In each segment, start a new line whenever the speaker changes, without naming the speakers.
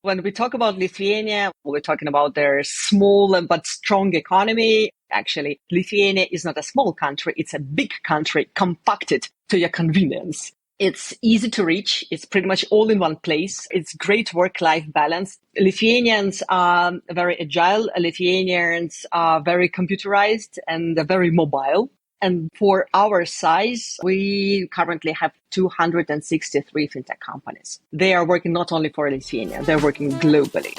When we talk about Lithuania, we're talking about their small but strong economy. Actually, Lithuania is not a small country. It's a big country compacted to your convenience. It's easy to reach. It's pretty much all in one place. It's great work-life balance. Lithuanians are very agile. Lithuanians are very computerized and very mobile. And for our size, we currently have 263 fintech companies. They are working not only for Lithuania, they're working globally.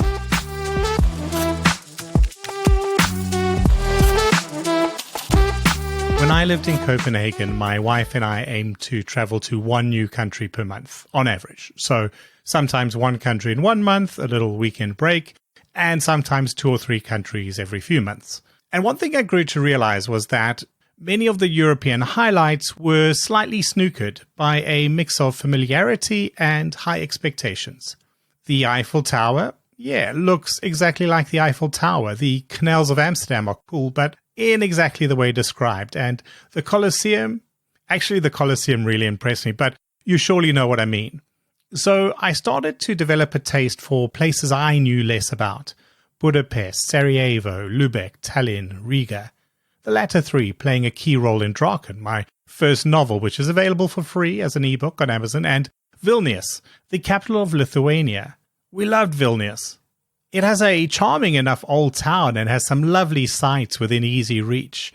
When I lived in Copenhagen, my wife and I aimed to travel to one new country per month on average. So sometimes one country in 1 month, a little weekend break, and sometimes 2 or 3 countries every few months. And one thing I grew to realize was that many of the European highlights were slightly snookered by a mix of familiarity and high expectations. The Eiffel Tower, looks exactly like the Eiffel Tower. The canals of Amsterdam are cool, but in exactly the way described. And the Colosseum, actually the Colosseum really impressed me, but you surely know what I mean. So I started to develop a taste for places I knew less about. Budapest, Sarajevo, Lübeck, Tallinn, Riga. The latter 3 playing a key role in Draken, my first novel, which is available for free as an ebook on Amazon, and Vilnius, the capital of Lithuania. We loved Vilnius. It has a charming enough old town and has some lovely sights within easy reach.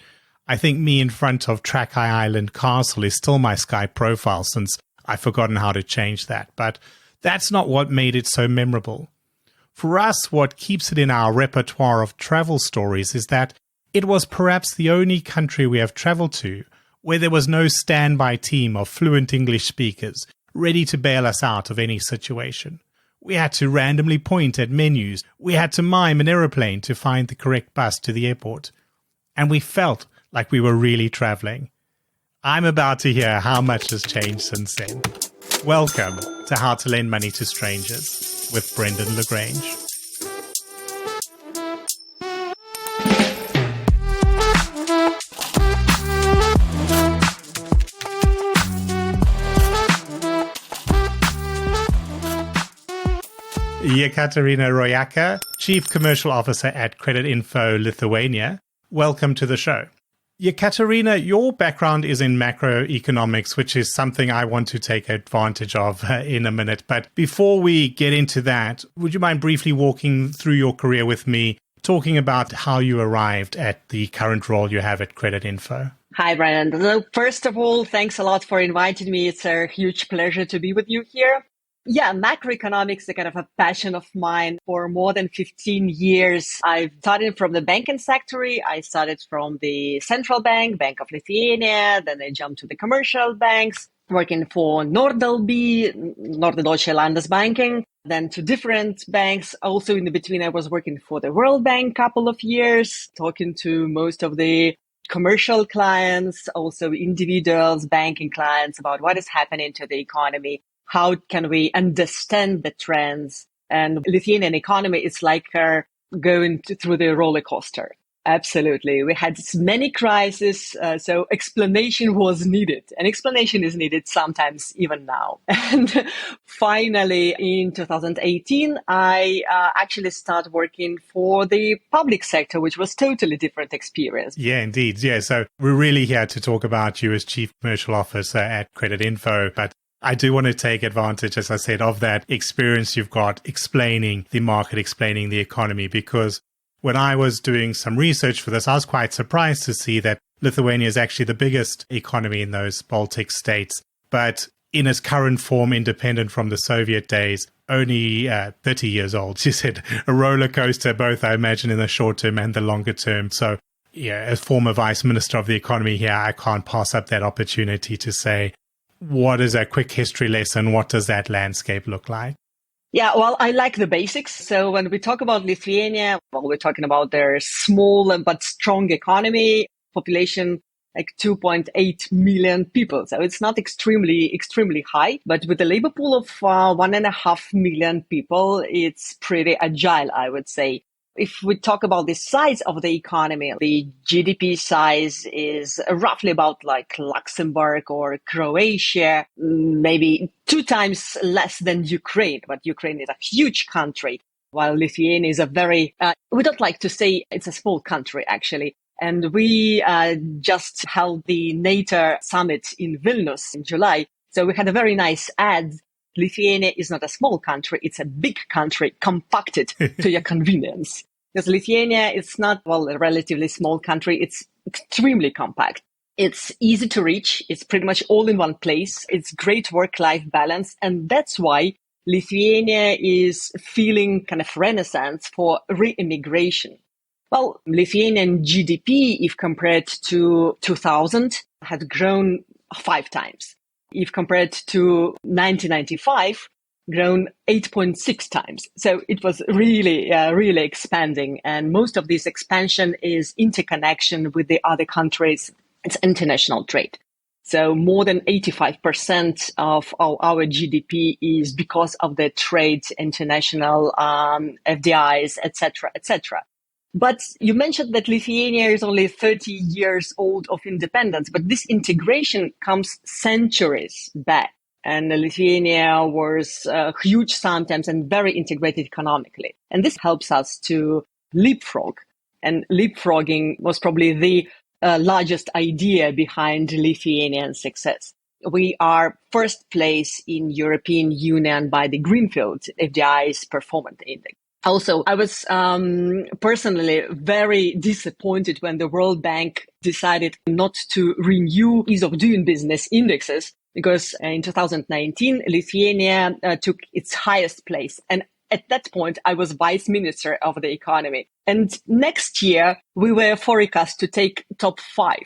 I think me in front of Trakai Island Castle is still my Skype profile since I've forgotten how to change that, but that's not what made it so memorable. For us, what keeps it in our repertoire of travel stories is that it was perhaps the only country we have traveled to where there was no standby team of fluent English speakers ready to bail us out of any situation. We had to randomly point at menus. We had to mime an aeroplane to find the correct bus to the airport. And we felt like we were really traveling. I'm about to hear how much has changed since then. Welcome to How to Lend Money to Strangers with Brendan Lagrange. Jekaterina Rojaka, Chief Commercial Officer at Creditinfo Lietuva. Welcome to the show. Jekaterina, your background is in macroeconomics, which is something I want to take advantage of in a minute. But before we get into that, would you mind briefly walking through your career with me, talking about how you arrived at the current role you have at Creditinfo?
Hi, Brandon. So first of all, thanks a lot for inviting me. It's a huge pleasure to be with you here. Yeah, macroeconomics is a kind of a passion of mine. For more than 15 years, I've started from the banking sector. I started from the central bank, Bank of Lithuania. Then I jumped to the commercial banks, working for Norddeutsche Landesbanking, then to different banks. Also in the between, I was working for the World Bank a couple of years, talking to most of the commercial clients, also individuals, banking clients about what is happening to the economy. How can we understand the trends? And Lithuanian economy is like going through the roller coaster. Absolutely. We had many crises, so explanation was needed. And explanation is needed sometimes even now. And finally, in 2018, I actually started working for the public sector, which was totally different experience.
Yeah, indeed. Yeah, so we're really here to talk about you as Chief Commercial Officer at Creditinfo, but I do want to take advantage, as I said, of that experience you've got explaining the market, explaining the economy, because when I was doing some research for this, I was quite surprised to see that Lithuania is actually the biggest economy in those Baltic states, but in its current form, independent from the Soviet days, only 30 years old. She said a roller coaster, both, I imagine, in the short term and the longer term. So, yeah, as former Vice Minister of the Economy here, I can't pass up that opportunity to say, what is a quick history lesson? What does that landscape look like?
Yeah, well, I like the basics. So when we talk about Lithuania, we're talking about their small but strong economy, population like 2.8 million people. So it's not extremely high, but with a labor pool of 1.5 million people, it's pretty agile, I would say. If we talk about the size of the economy, the GDP size is roughly about like Luxembourg or Croatia, maybe 2 times less than Ukraine. But Ukraine is a huge country, while Lithuania is a very, we don't like to say it's a small country, actually. And we just held the NATO summit in Vilnius in July. So we had a very nice ad. Lithuania is not a small country. It's a big country compacted to your convenience. Because Lithuania is not, well, a relatively small country. It's extremely compact. It's easy to reach. It's pretty much all in one place. It's great work-life balance. And that's why Lithuania is feeling kind of renaissance for re-immigration. Well, Lithuanian GDP, if compared to 2000, had grown 5 times. If compared to 1995, grown 8.6 times. So it was really, really expanding. And most of this expansion is interconnection with the other countries. It's international trade. So more than 85% of our GDP is because of the trade, international FDIs, etc., etc. But you mentioned that Lithuania is only 30 years old of independence, but this integration comes centuries back. And Lithuania was huge sometimes and very integrated economically. And this helps us to leapfrog. And leapfrogging was probably the largest idea behind Lithuanian success. We are first place in European Union by the Greenfield FDI's Performance Index. Also, I was personally very disappointed when the World Bank decided not to renew ease of doing business indexes, because in 2019, Lithuania took its highest place. And at that point, I was vice minister of the economy. And next year, we were forecast to take top 5.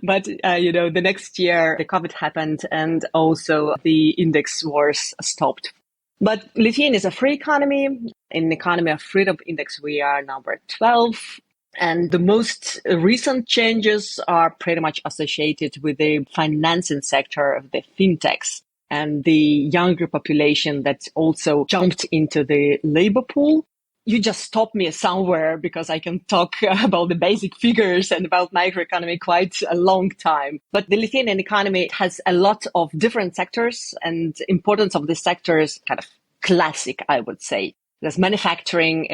But, the next year, the COVID happened and also the index was stopped. But Lithuania is a free economy. In the Economy of Freedom Index, we are number 12. And the most recent changes are pretty much associated with the financing sector of the fintechs and the younger population that also jumped into the labor pool. You just stop me somewhere because I can talk about the basic figures and about microeconomy quite a long time. But the Lithuanian economy has a lot of different sectors, and importance of the sectors kind of classic, I would say. Because manufacturing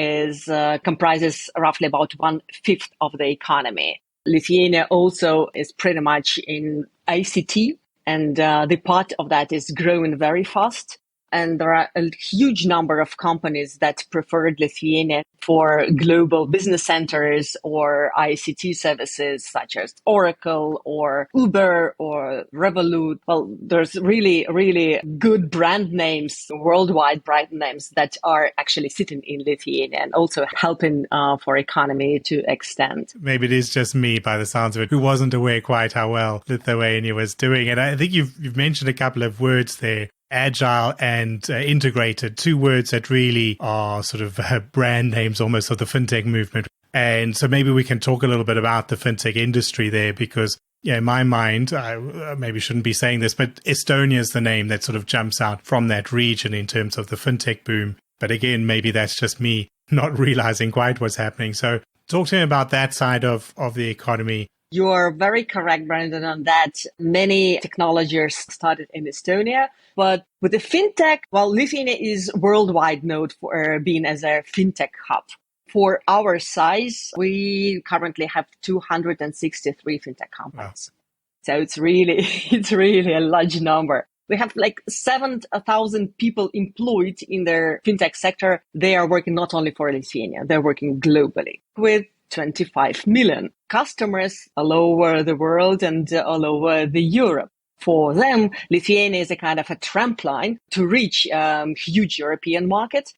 comprises roughly about 1/5 of the economy. Lithuania also is pretty much in ICT, and the part of that is growing very fast. And there are a huge number of companies that preferred Lithuania for global business centers or ICT services such as Oracle or Uber or Revolut. Well, there's really, really good brand names, worldwide brand names that are actually sitting in Lithuania and also helping for economy to extend.
Maybe it is just me, by the sounds of it, who wasn't aware quite how well Lithuania was doing. And I think you've mentioned a couple of words there. Agile and integrated, 2 words that really are sort of brand names almost of the fintech movement. And so maybe we can talk a little bit about the fintech industry there, because in my mind, I maybe shouldn't be saying this, but Estonia is the name that sort of jumps out from that region in terms of the fintech boom. But again, maybe that's just me not realizing quite what's happening. So talk to me about that side of the economy.
You are very correct, Brandon, on that. Many technologies started in Estonia, but with the fintech, well, Lithuania is worldwide known for being as a fintech hub. For our size, we currently have 263 fintech companies. Wow. So it's really a large number. We have like 7,000 people employed in their fintech sector. They are working not only for Lithuania, they're working globally with 25 million customers all over the world and all over the Europe. For them, Lithuania is a kind of a trampoline to reach huge European market.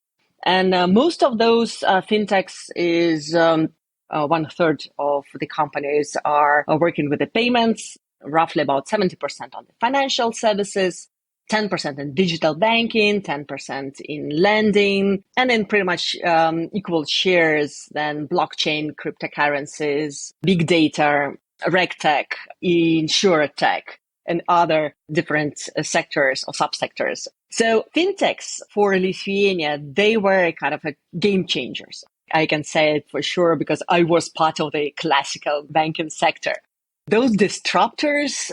And most of those fintechs is 1/3 of the companies are working with the payments, roughly about 70% on the financial services, 10% in digital banking, 10% in lending, and then pretty much equal shares then blockchain, cryptocurrencies, big data, regtech, insurtech, and other different sectors or subsectors. So fintechs for Lithuania, they were kind of a game changers. I can say it for sure because I was part of the classical banking sector. Those disruptors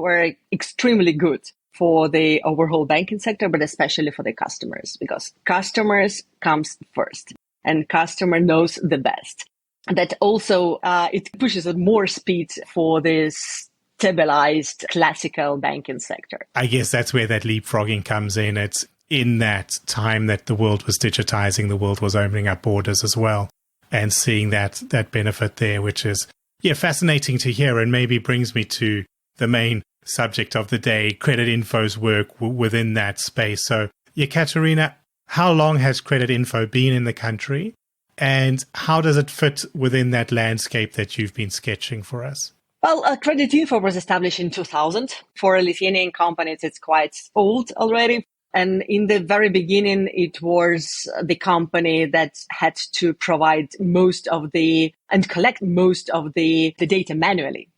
were extremely good for the overall banking sector, but especially for the customers, because customers comes first and customer knows the best. That also, it pushes at more speed for this stabilized classical banking sector.
I guess that's where that leapfrogging comes in. It's in that time that the world was digitizing, the world was opening up borders as well, and seeing that benefit there, which is fascinating to hear, and maybe brings me to the main subject of the day, Creditinfo's work within that space. So, Jekaterina, how long has Creditinfo been in the country, and how does it fit within that landscape that you've been sketching for us?
Well, Creditinfo was established in 2000. For a Lithuanian company, it's quite old already. And in the very beginning, it was the company that had to provide most of and collect most of the data manually.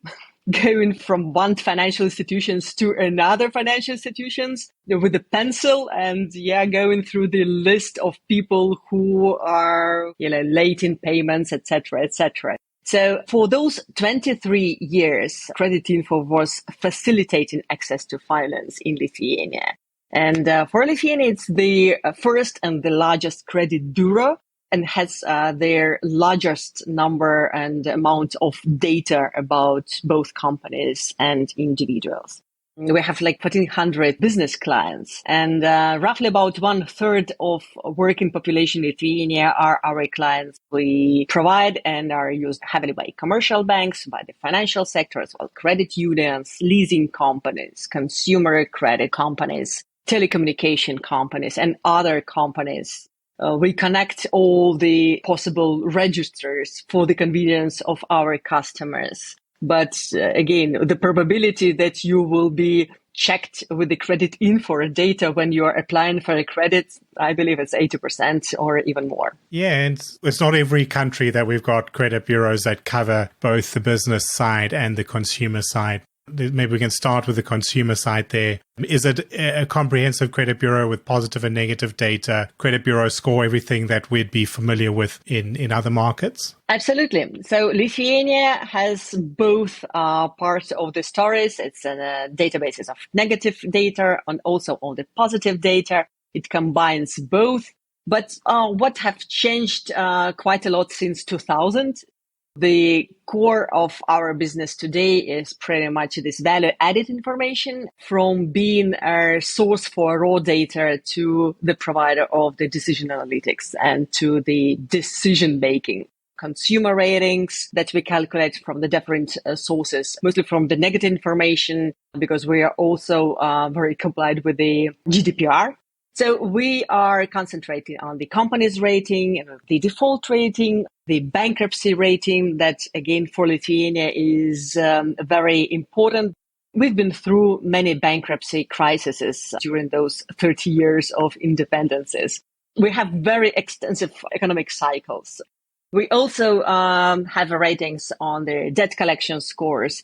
Going from one financial institutions to another financial institutions with a pencil and going through the list of people who are, late in payments, etc., etc. So for those 23 years, Creditinfo was facilitating access to finance in Lithuania. And for Lithuania, it's the first and the largest credit bureau and has their largest number and amount of data about both companies and individuals. We have like 1,400 business clients, and roughly about 1/3 of working population in Lithuania are our clients. We provide and are used heavily by commercial banks, by the financial sector as well, credit unions, leasing companies, consumer credit companies, telecommunication companies, and other companies. We connect all the possible registers for the convenience of our customers. But again, the probability that you will be checked with the Creditinfo data when you are applying for a credit, I believe it's 80% or even more.
Yeah, and it's not every country that we've got credit bureaus that cover both the business side and the consumer side. Maybe we can start with the consumer side there. Is it a comprehensive credit bureau with positive and negative data? Credit bureaus score everything that we'd be familiar with in other markets?
Absolutely. So Lithuania has both parts of the stories. It's databases of negative data and also all the positive data. It combines both. But what have changed quite a lot since 2000? The core of our business today is pretty much this value-added information, from being a source for raw data to the provider of the decision analytics and to the decision-making. Consumer ratings that we calculate from the different sources, mostly from the negative information, because we are also very compliant with the GDPR. So we are concentrating on the company's rating, the default rating, the bankruptcy rating, that again for Lithuania is very important. We've been through many bankruptcy crises during those 30 years of independences. We have very extensive economic cycles. We also have ratings on the debt collection scores.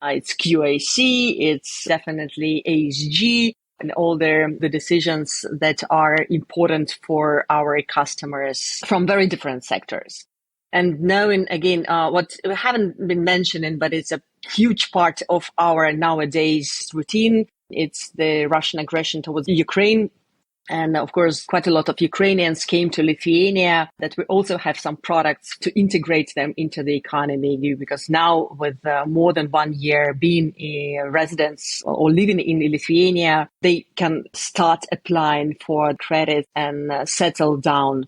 It's QAC, it's definitely ASG, and all the decisions that are important for our customers from very different sectors. And knowing, again, what we haven't been mentioning, but it's a huge part of our nowadays routine. It's the Russian aggression towards Ukraine. And of course, quite a lot of Ukrainians came to Lithuania, that we also have some products to integrate them into the economy, because now with more than 1 year being residents or living in Lithuania, they can start applying for credit and settle down.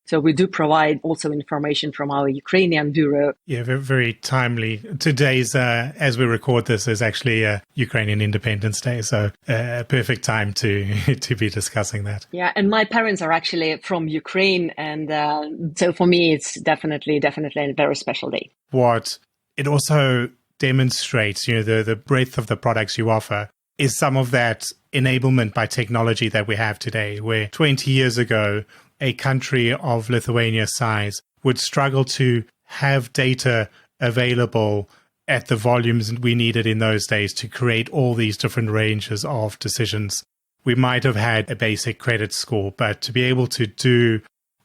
So we do provide also information from our Ukrainian bureau.
Yeah, very, very timely. Today's, as we record this, is actually Ukrainian Independence Day. So perfect time to be discussing that.
Yeah, and my parents are actually from Ukraine. And so for me, it's definitely a very special day.
What it also demonstrates, the breadth of the products you offer is some of that enablement by technology that we have today, where 20 years ago, a country of Lithuania's size would struggle to have data available at the volumes we needed in those days to create all these different ranges of decisions. We might have had a basic credit score, but to be able to do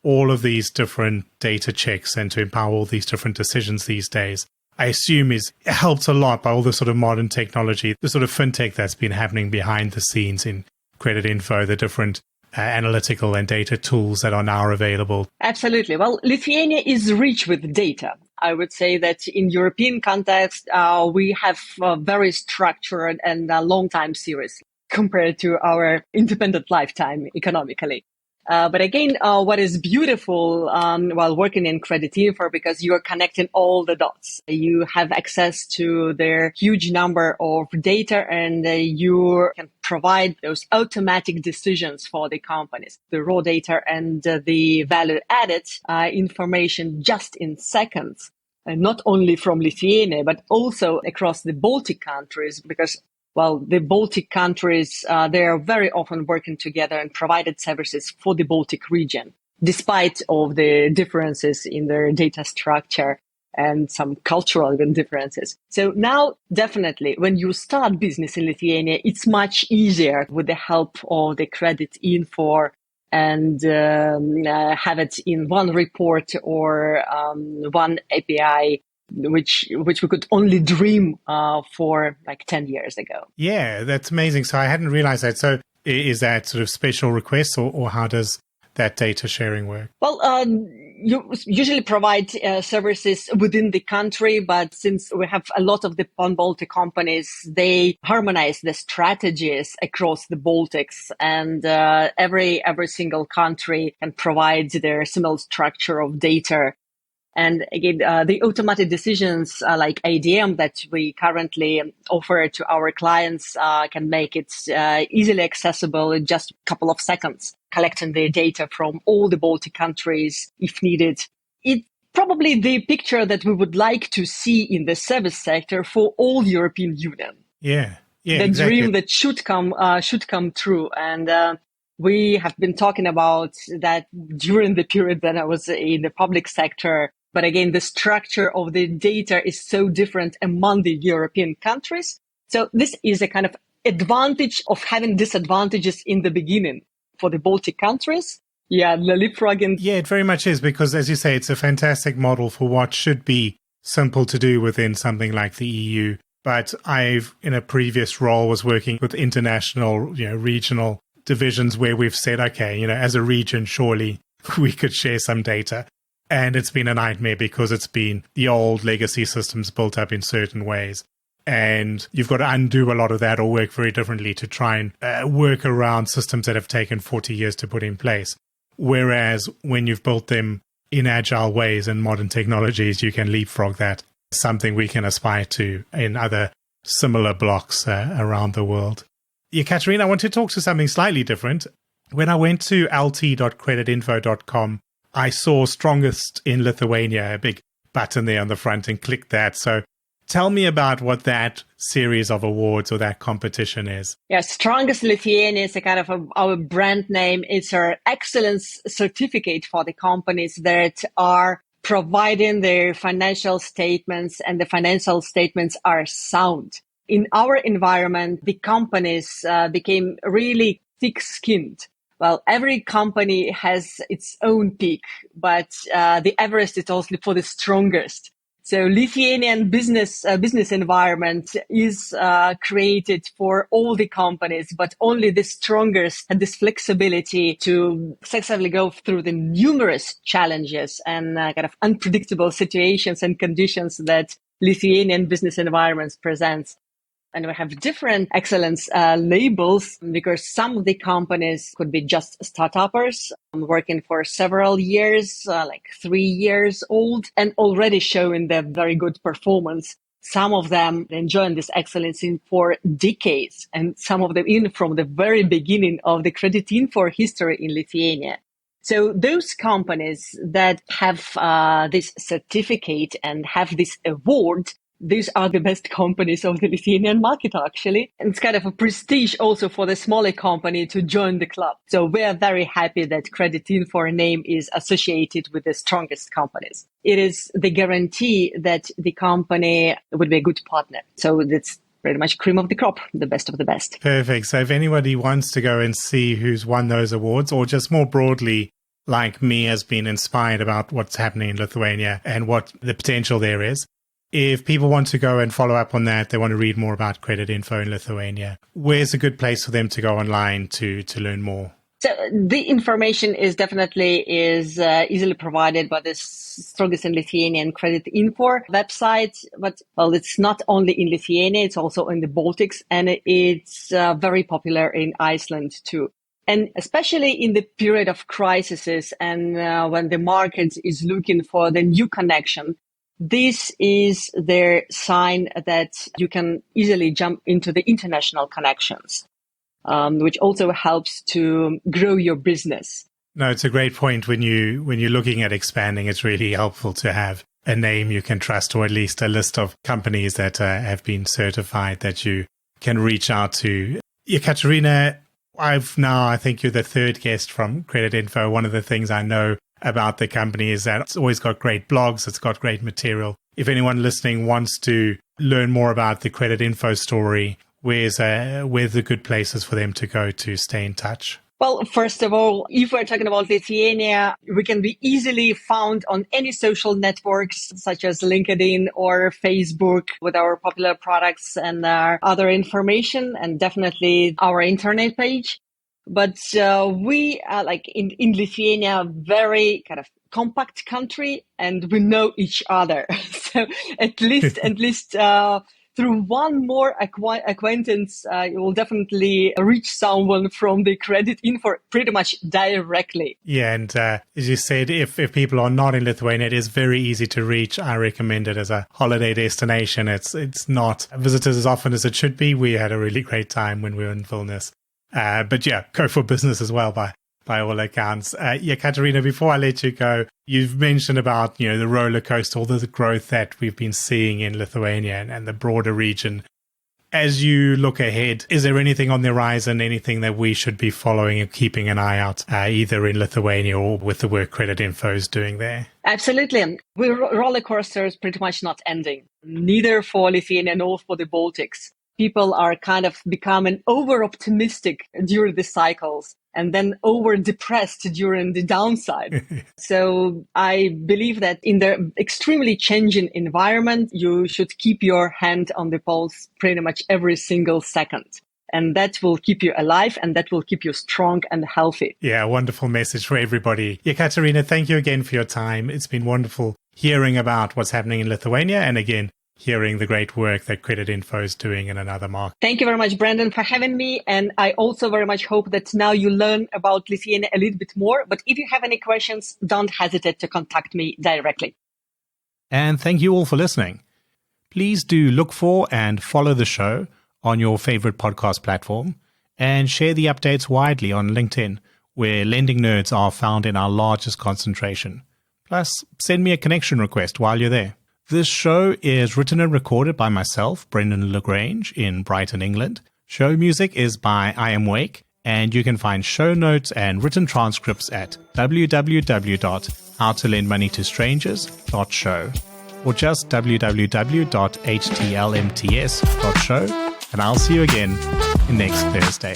all of these different data checks and to empower all these different decisions these days, I assume is helped a lot by all the sort of modern technology, the sort of fintech that's been happening behind the scenes in Creditinfo, the different analytical and data tools that are now available.
Absolutely. Well, Lithuania is rich with data. I would say that in European context, we have a very structured and a long time series compared to our independent lifetime economically. But again, what is beautiful while working in Creditinfo, because you are connecting all the dots. You have access to their huge number of data, and you can provide those automatic decisions for the companies, the raw data and the value added information just in seconds. And not only from Lithuania, but also across the Baltic countries, because the Baltic countries, they are very often working together and provided services for the Baltic region, despite of the differences in their data structure and some cultural differences. So now, definitely, when you start business in Lithuania, it's much easier with the help of the Creditinfo and have it in one report or one API, which we could only dream for like 10 years ago.
Yeah, that's amazing. So I hadn't realized that. So is that sort of special requests or how does that data sharing work?
Well, you usually provide services within the country, but since we have a lot of the pan-Baltic companies, they harmonize the strategies across the Baltics, and every single country can provide their similar structure of data. And again, the automated decisions like ADM that we currently offer to our clients can make it easily accessible in just a couple of seconds, collecting the data from all the Baltic countries if needed. It's probably the picture that we would like to see in the service sector for all European Union.
Yeah,
the
exactly.
Dream that should come true. And we have been talking about that during the period that I was in the public sector. But again, the structure of the data is so different among the European countries. So this is a kind of advantage of having disadvantages in the beginning for the Baltic countries. Yeah, the Leapfrogging.
Yeah, it very much is, because as you say, it's a fantastic model for what should be simple to do within something like the EU. But I've, in a previous role, was working with international, regional divisions where we've said, okay, as a region, surely we could share some data. And it's been a nightmare because it's been the old legacy systems built up in certain ways. And you've got to undo a lot of that or work very differently to try and work around systems that have taken 40 years to put in place. Whereas when you've built them in agile ways and modern technologies, you can leapfrog that. Something we can aspire to in other similar blocks around the world. Jekaterina, I want to talk to something slightly different. When I went to lt.creditinfo.com, I saw Strongest in Lithuania, a big button there on the front, and clicked that. So tell me about what that series of awards or that competition is.
Yeah, Strongest Lithuania is a kind of our brand name. It's our excellence certificate for the companies that are providing their financial statements, and the financial statements are sound. In our environment, the companies became really thick-skinned. Well, every company has its own peak, but the Everest is also for the strongest. So Lithuanian business environment is created for all the companies, but only the strongest had this flexibility to successfully go through the numerous challenges and kind of unpredictable situations and conditions that Lithuanian business environments presents. And we have different excellence labels, because some of the companies could be just startuppers working for several years, like 3 years old, and already showing their very good performance. Some of them enjoying this excellence for decades, and some of them in from the very beginning of the Creditinfo history in Lithuania. So those companies that have this certificate and have this award, these are the best companies of the Lithuanian market, actually. And it's kind of a prestige also for the smaller company to join the club. So we are very happy that Creditinfo name is associated with the strongest companies. It is the guarantee that the company would be a good partner. So that's pretty much cream of the crop, the best of the best.
Perfect. So if anybody wants to go and see who's won those awards, or just more broadly, like me has been inspired about what's happening in Lithuania and what the potential there is. If people want to go and follow up on that, they want to read more about Creditinfo in Lithuania, where's a good place for them to go online to learn more?
So the information is definitely easily provided by the strongest in Lithuanian Creditinfo website. But, well, it's not only in Lithuania, it's also in the Baltics, and it's very popular in Iceland too. And especially in the period of crises and when the market is looking for the new connection, this is their sign that you can easily jump into the international connections, which also helps to grow your business.
No, it's a great point. When you're looking at expanding, it's really helpful to have a name you can trust, or at least a list of companies that have been certified that you can reach out to. Jekaterina, I think you're the third guest from Creditinfo. One of the things I know about the company is that it's always got great blogs. It's got great material. If anyone listening wants to learn more about the Creditinfo story, where's the good places for them to go to stay in touch?
Well, first of all, if we're talking about Lithuania, we can be easily found on any social networks such as LinkedIn or Facebook with our popular products and other information, and definitely our internet page. But we are like in Lithuania, very kind of compact country, and we know each other. So at least through one more acquaintance, you will definitely reach someone from the Creditinfo pretty much directly.
Yeah, and as you said, if people are not in Lithuania, it is very easy to reach. I recommend it as a holiday destination. It's not visitors as often as it should be. We had a really great time when we were in Vilnius. But yeah, go for business as well by all accounts. Jekaterina, before I let you go, you've mentioned about, the roller coaster, all the growth that we've been seeing in Lithuania and the broader region. As you look ahead, is there anything on the horizon, anything that we should be following and keeping an eye out, either in Lithuania or with the work Creditinfo is doing there?
Absolutely. Roller coaster is pretty much not ending, neither for Lithuania nor for the Baltics. People are kind of becoming over-optimistic during the cycles and then over-depressed during the downside. So I believe that in the extremely changing environment, you should keep your hand on the pulse pretty much every single second. And that will keep you alive, and that will keep you strong and healthy.
Yeah, wonderful message for everybody. Jekaterina, thank you again for your time. It's been wonderful hearing about what's happening in Lithuania, and again, hearing the great work that Creditinfo is doing in another market.
Thank you very much, Brandon, for having me. And I also very much hope that now you learn about Lithuania a little bit more. But if you have any questions, don't hesitate to contact me directly.
And thank you all for listening. Please do look for and follow the show on your favorite podcast platform, and share the updates widely on LinkedIn, where lending nerds are found in our largest concentration. Plus, send me a connection request while you're there. This show is written and recorded by myself, Brendan Lagrange, in Brighton, England. Show music is by I Am Wake, and you can find show notes and written transcripts at www.howtolendmoneytostrangers.show or just www.htlmts.show, and I'll see you again next Thursday.